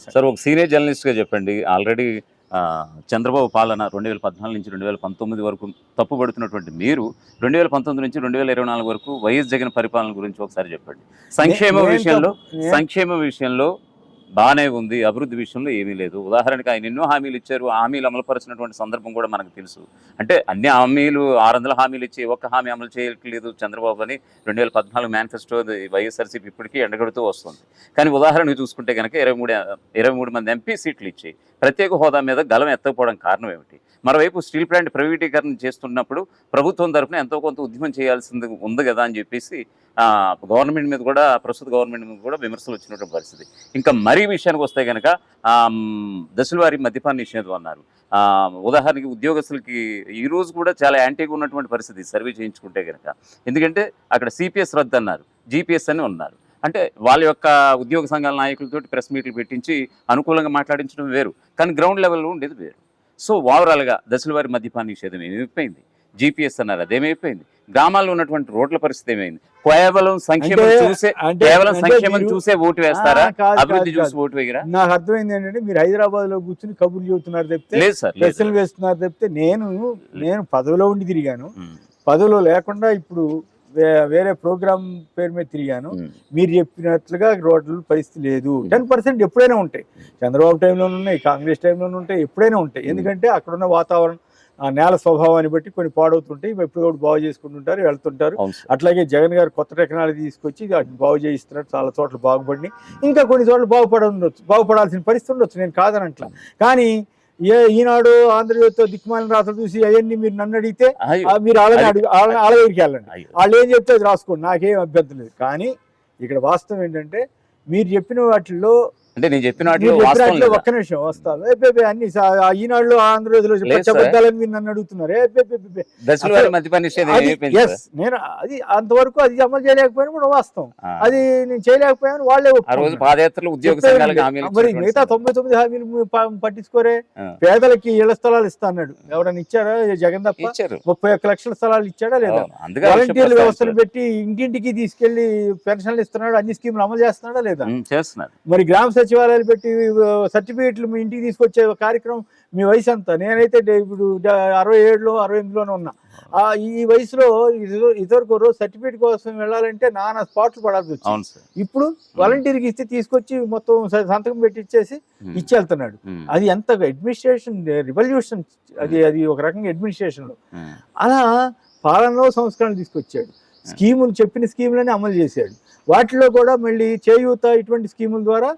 Sir ఒక senior జర్నలిస్ట్‌గా చెప్పండి. ఆల్రెడీ చంద్రబాబు పాలన 2014 నుంచి 2019 వరకు తప్పుబడుతున్నటువంటి మీరు 2019 నుంచి 2024 వరకు వైఎస్ జగన్ పరిపాలన గురించి ఒకసారి చెప్పండి. సంక్షేమ విషయంలో బానే ఉంది. అభివృద్ధి విషయంలో ఏమీ లేదు. ఉదాహరణకి ఆయన ఎన్నో హామీలు ఇచ్చారు. ఆ హామీలు అమలుపరిచినటువంటి సందర్భం కూడా మనకు తెలుసు. అంటే అన్ని హామీలు 600 హామీలు ఇచ్చి ఒక్క హామీ అమలు చేయట్లేదు చంద్రబాబు అని 2014 మేనిఫెస్టో వైఎస్ఆర్సీపీ ఇప్పటికీ ఎండగడుతూ వస్తుంది. కానీ ఉదాహరణకు చూసుకుంటే కనుక 23 మంది ఎంపీ సీట్లు ఇచ్చి ప్రత్యేక హోదా మీద గలం ఎత్తకపోవడం కారణం ఏమిటి? మరోవైపు స్టీల్ ప్లాంట్ ప్రైవేటీకరణ చేస్తున్నప్పుడు ప్రభుత్వం తరఫున ఎంతో కొంత ఉద్యమం చేయాల్సింది ఉంది కదా అని చెప్పేసి గవర్నమెంట్ మీద కూడా, ప్రస్తుత గవర్నమెంట్ మీద కూడా విమర్శలు వచ్చినటువంటి పరిస్థితి. ఇంకా మరీ విషయానికి వస్తే కనుక దశల వారీ మద్యపాన నిషేధం అన్నారు. ఉదాహరణకి ఉద్యోగస్తులకి ఈరోజు కూడా చాలా యాంటీగా ఉన్నటువంటి పరిస్థితి సర్వే చేయించుకుంటే కనుక. ఎందుకంటే అక్కడ సిపిఎస్ రద్దు అన్నారు, జిపిఎస్ అని ఉన్నారు. అంటే వాళ్ళ యొక్క ఉద్యోగ సంఘాల నాయకులతో ప్రెస్ మీట్లు పెట్టించి అనుకూలంగా మాట్లాడించడం వేరు, కానీ గ్రౌండ్ లెవెల్లో ఉండేది వేరు. సో ఓవరాల్గా దశల వారి మద్యపాన నిషేధం ఏమైపోయింది, జీపీఎస్ అన్నారు అదేమైపోయింది, గ్రామాల్లో ఉన్నటువంటి రోడ్ల పరిస్థితి ఏమైంది? కేవలం సంక్షేమం చూసే ఓటు వేస్తారా? అభివృద్ధి చూసి ఓటు వేయరా? నాకు అర్థమైంది ఏంటంటే మీరు హైదరాబాద్ లో కూర్చుని కబుర్లు చెబుతున్నారు చెప్తే, లేదు సార్ ప్రశ్నలు వేస్తున్నారు చెప్తే, నేను పదవిలో ఉండి తిరిగాను, పదవిలో లేకుండా ఇప్పుడు వేరే ప్రోగ్రామ్ పేరు మీద తిరిగాను. మీరు చెప్పినట్లుగా రోడ్ల పరిస్థితి లేదు. 10% ఎప్పుడైనా ఉంటాయి, చంద్రబాబు టైంలోనే ఉన్నాయి, కాంగ్రెస్ టైంలోనే ఉంటాయి, ఎప్పుడైనా ఉంటాయి. ఎందుకంటే అక్కడున్న వాతావరణం, నేల స్వభావాన్ని బట్టి కొన్ని పాడవుతుంటాయి, ఎప్పుడు కూడా బాగు చేసుకుంటుంటారు, వెళ్తుంటారు. అట్లాగే జగన్ గారు కొత్త టెక్నాలజీ తీసుకొచ్చి బాగు చేయిస్తున్నారు, చాలా చోట్ల బాగుపడి, ఇంకా కొన్ని చోట్ల బాగుపడాల్సిన పరిస్థితి ఉండొచ్చు, నేను కాదనట్లా. కానీ ఈనాడు ఆంధ్రజ్యోతితో దిక్కుమాలిన రాత్రులు చూసి అవన్నీ మీరు నన్ను అడిగితే మీరు వాళ్ళ దగ్గరికి వెళ్ళండి, వాళ్ళు ఏం చెప్తే అది రాసుకోండి, నాకేం అభ్యంతరం లేదు. కానీ ఇక్కడ వాస్తవం ఏంటంటే మీరు చెప్పిన వాటిల్లో అంటే నేను చెప్పిన ఒక్క నిమిషం వస్తాను. అన్ని ఈనాడులో ఆంధ్రజ్యోతిలో మీరు నన్ను అడుగుతున్నారు. నేను అది అంతవరకు అది అమలు చేయలేకపోయినా కూడా వాస్తవం, అది నేను చేయలేకపోయాను, వాళ్ళే మరి మిగతా 99 హామీలు పట్టించుకోరే. పేదలకి ఇళ్ల స్థలాలు ఇస్తా అన్నాడు, ఎవరైనా ఇచ్చారా? జగన్ తప్ప 31 లక్షల స్థలాలు ఇచ్చాడా లేదా? వాలంటీర్ల వ్యవస్థను పెట్టి ఇంటింటికి తీసుకెళ్లి పెన్షన్లు ఇస్తున్నాడు, అన్ని స్కీములు అమలు చేస్తున్నాడా లేదా? మరి గ్రామ సచివాలయాలు పెట్టి సర్టిఫికేట్లు మీ ఇంటికి తీసుకొచ్చే కార్యక్రమం. మీ వయసు అంతా, నేనైతే ఇప్పుడు 67లో 68లోనే ఉన్నా. ఈ వయసులో ఇదివరకు రోజు సర్టిఫికేట్ కోసం వెళ్ళాలంటే నానా స్పాట్లు పడాల్సి వచ్చింది. ఇప్పుడు వాలంటీర్కి ఇస్తే తీసుకొచ్చి మొత్తం సంతకం పెట్టి ఇచ్చి వెళ్తున్నాడు. అది ఎంత అడ్మినిస్ట్రేషన్ రివల్యూషన్, అది ఒక రకంగా అడ్మినిస్ట్రేషన్లో. అలా పాలనలో సంస్కరణలు తీసుకొచ్చాడు, స్కీములు చెప్పిన స్కీములని అమలు చేశాడు. వాటిలో కూడా మళ్ళీ చేయూత ఇటువంటి స్కీముల ద్వారా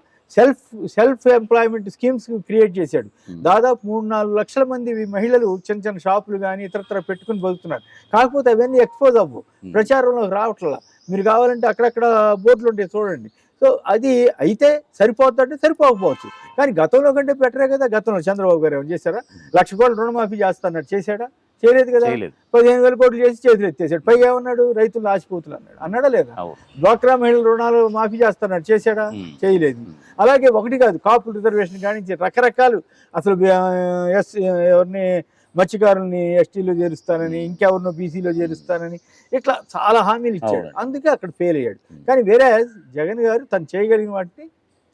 సెల్ఫ్ ఎంప్లాయ్మెంట్ స్కీమ్స్ క్రియేట్ చేశాడు. దాదాపు 3-4 లక్షల మంది మహిళలు చిన్న చిన్న షాపులు కానీ ఇతరత్ర పెట్టుకుని బతుకుతున్నారు. కాకపోతే అవన్నీ ఎక్స్పోజ్ అవ్వవు, ప్రచారంలోకి రావట్లా. మీరు కావాలంటే అక్కడక్కడ బోర్డులు ఉంటాయి చూడండి. సో అది అయితే సరిపోతుందంటే సరిపోకపోవచ్చు, కానీ గతంలో కంటే బెటరే కదా. గతంలో చంద్రబాబు గారు ఏమైనా చేశారా? 1,00,000 కోట్లు రుణమాఫీ చేస్తాడు, చేశాడా? చేయలేదు కదా. 15,000 కోట్లు చేసి చేతులు ఎత్తేసాడు. పైగా ఏమన్నాడు? రైతులు ఆశపోతులు అన్నాడా లేదా? డ్వాక్రా మహిళల రుణాలు మాఫీ చేస్తున్నాడు, చేశాడా? చేయలేదు. అలాగే ఒకటి కాదు, కాపు రిజర్వేషన్ కానీ రకరకాలు, అసలు ఎవరిని మత్స్యకారుల్ని ఎస్టీలో చేరుస్తానని, ఇంకెవరినో బీసీలో చేరుస్తానని, ఇట్లా చాలా హామీలు ఇచ్చాడు. అందుకే అక్కడ ఫెయిల్ అయ్యాడు. కానీ వేరే జగన్ గారు తను చేయగలిగిన వాటిని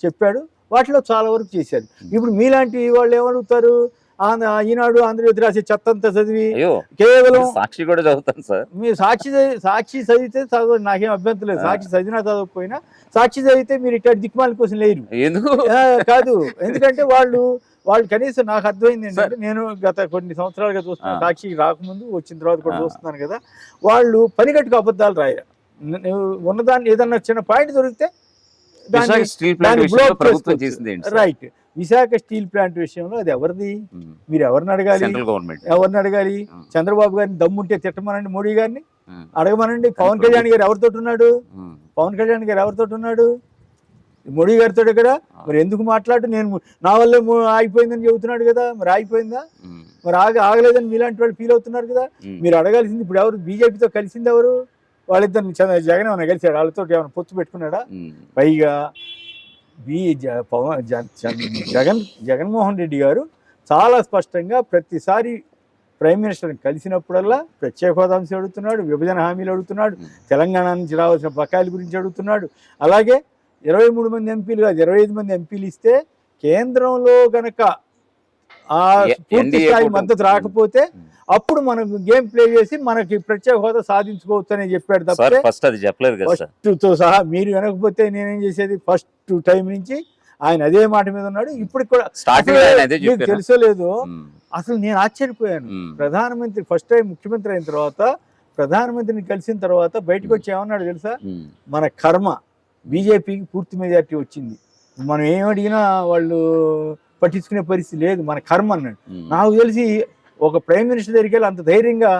చెప్పాడు, వాటిలో చాలా వరకు చేశారు. ఇప్పుడు మీలాంటి వాళ్ళు ఏమడుగుతారు? ఈనాడు ఆంధ్రజ్యోతి రాసే చెత్తంతా చదివి కేవలం సాక్షి కూడా చదువుతాను సార్. మీరు సాక్షి చదివితే చదవండి, నాకేం అభ్యంతరం లేదు. సాక్షి చదివినా చదవకపోయినా సాక్షి చదివితే మీరు ఇట్లా దిక్కుమాల కోసం లేరు. ఎందుకు కాదు, ఎందుకంటే వాళ్ళు కనీసం నాకు అర్థమైంది ఏంటంటే, నేను గత కొన్ని సంవత్సరాలుగా చూస్తున్నాను, సాక్షికి రాకముందు వచ్చిన తర్వాత కూడా చూస్తున్నాను కదా, వాళ్ళు పనిగట్టుకు అబద్ధాలు రాయరు. ఉన్నదాన్ని ఏదన్నా చిన్న పాయింట్ దొరికితే రైట్. విశాఖ స్టీల్ ప్లాంట్ విషయంలో అది ఎవరిది? మీరు ఎవరిని అడగాలి? చంద్రబాబు గారిని దమ్ముంటే తిట్టమనండి, మోడీ గారిని అడగమనండి. పవన్ కళ్యాణ్ గారు ఎవరితో ఉన్నాడు? మోడీ గారితో కదా. మరి ఎందుకు మాట్లాడు? నేను నా వల్లే ఆగిపోయిందని చెబుతున్నాడు కదా. మరి ఆగిపోయిందా? మరి ఆగలేదని మీలాంటి వాళ్ళు ఫీల్ అవుతున్నారు కదా. మీరు అడగాల్సింది, ఇప్పుడు ఎవరు బీజేపీతో కలిసింది ఎవరు? వాళ్ళిద్దరు జగన్ ఏమైనా కలిసాడు, వాళ్ళతో ఏమైనా పొత్తు పెట్టుకున్నాడా? పైగా జగన్మోహన్ రెడ్డి గారు చాలా స్పష్టంగా ప్రతిసారి ప్రైమ్ మినిస్టర్ని కలిసినప్పుడల్లా ప్రత్యేక హోదా అంశం అడుగుతున్నాడు, విభజన హామీలు అడుగుతున్నాడు, తెలంగాణ నుంచి రావాల్సిన బకాయిల గురించి అడుగుతున్నాడు. అలాగే 23 మంది ఎంపీలు కాదు, 25 మంది ఎంపీలు ఇస్తే కేంద్రంలో గనక ఆ పూర్తి NDA స్థాయి కూటమి. మద్దతు రాకపోతే అప్పుడు మనం గేమ్ ప్లే చేసి మనకి ప్రత్యేక హోదా సాధించుకోవచ్చు అని చెప్పాడు సార్ తప్పితే ఫస్ట్ అది చెప్పలేదు కదా సార్. ఫస్ట్ తో సహా మీరు వినకపోతే నేనేం చేసేది, ఫస్ట్ టైం నుంచి ఆయన అదే మాట మీద ఉన్నాడు. ఇప్పుడు కూడా స్టార్టింగ్ అసలు ఆయన అదే మీకు చెప్పారు. తెలుసో లేదో, ఉమ్, అసలు నేను ఆశ్చర్యపోయాను. ఉమ్, ప్రధానమంత్రి ఫస్ట్ టైం ముఖ్యమంత్రి అయిన తర్వాత ప్రధానమంత్రిని కలిసిన తర్వాత బయటకు వచ్చి ఏమన్నాడు తెలుసా, ఉమ్, మన కర్మ బీజేపీకి పూర్తి మెజార్టీ వచ్చింది, మనం ఏం అడిగినా వాళ్ళు పట్టించుకునే పరిస్థితి లేదు, మన కర్మ అన్నాడు. ఉమ్, నాకు తెలిసి ఒక ప్రైమ్ మినిస్టర్ దగ్గరికి వెళ్ళి అంత ధైర్యంగా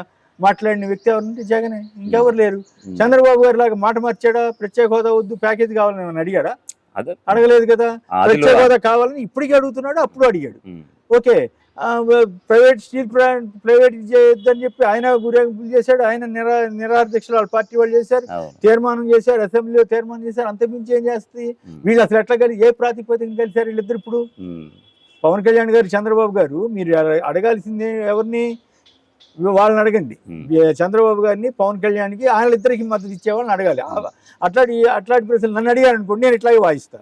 మాట్లాడిన వ్యక్తి ఎవరంటే జగనే, ఇంకెవరు లేరు. ఉమ్. చంద్రబాబు గారి లాగా మాట మార్చాడా, ప్రత్యేక హోదా వద్దు ప్యాకేజ్ కావాలని ఏమన్నా అడిగాడా? అదే అడగలేదు కదా. అదిలో- ప్రత్యేక హోదా కావాలని ఇప్పటికీ అడుగుతున్నాడు, అప్పుడు అడిగాడు. Um, okay, private steel plant private చేయొద్దని చెప్పి ఆయన ఊరేగింపులు చేశాడు, ఆయన నిరాధ్యక్షులు వాళ్ళ పార్టీ వాళ్ళు చేశారు, అవును. తీర్మానం చేశారు, అసెంబ్లీలో తీర్మానం చేశారు. అంతకుమించి ఏం చేస్తుంది ఉమ్, వీళ్ళు? అసలు ఎట్లా కలిసి ఏ ప్రాతిపదికన కలిశారు వీళ్ళిద్దరు? ఇప్పుడు ఉమ్, పవన్ కళ్యాణ్ గారు, చంద్రబాబు గారు, మీరు అడగాల్సింది ఎవరిని? వాళ్ళని అడగండి. ఉమ్. చంద్రబాబు గారిని, పవన్ కళ్యాణ్కి, వాళ్ళిద్దరికి మద్దతు ఇచ్చే వాళ్ళని అడగాలి. అట్లాంటి ప్రశ్నలు నన్ను అడిగారు అనుకోండి, నేను ఇట్లాగే వాయిస్తా.